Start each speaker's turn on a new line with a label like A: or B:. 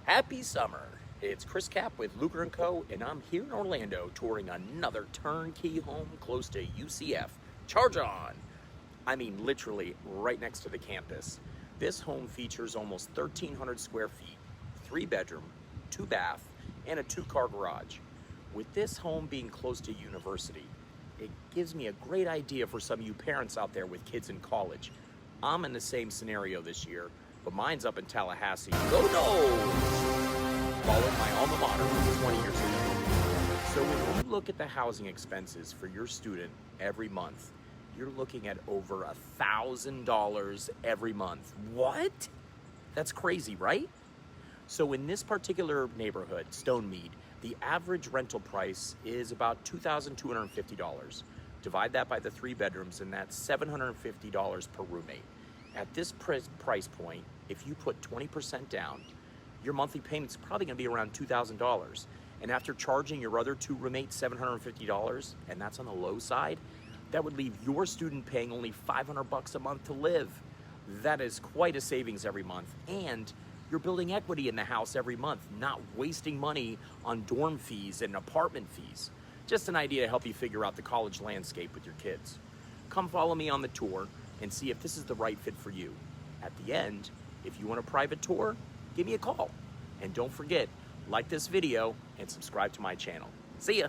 A: Happy summer! It's Chris Cap with Luger & Co. and I'm here in Orlando touring another turnkey home close to UCF. Charge on! I mean literally right next to the campus. This home features almost 1,300 square feet, 3 bedroom, 2 bath, and a 2-car garage. With this home being close to university, it gives me a great idea for some of you parents out there with kids in college. I'm in the same scenario this year, but mine's up in Tallahassee. Go Noles! Following my alma mater 20 years ago. So when you look at the housing expenses for your student every month, you're looking at over $1,000 every month. What? That's crazy, right? So in this particular neighborhood, Stonemeade, the average rental price is about $2,250. Divide that by the 3 bedrooms and that's $750 per roommate. At this price point, if you put 20% down, your monthly payment's probably gonna be around $2,000. And after charging your other 2 roommates $750, and that's on the low side, that would leave your student paying only $500 a month to live. That is quite a savings every month. And you're building equity in the house every month, not wasting money on dorm fees and apartment fees. Just an idea to help you figure out the college landscape with your kids. Come follow me on the tour and see if this is the right fit for you. At the end, if you want a private tour, give me a call. And don't forget, like this video and subscribe to my channel. See ya.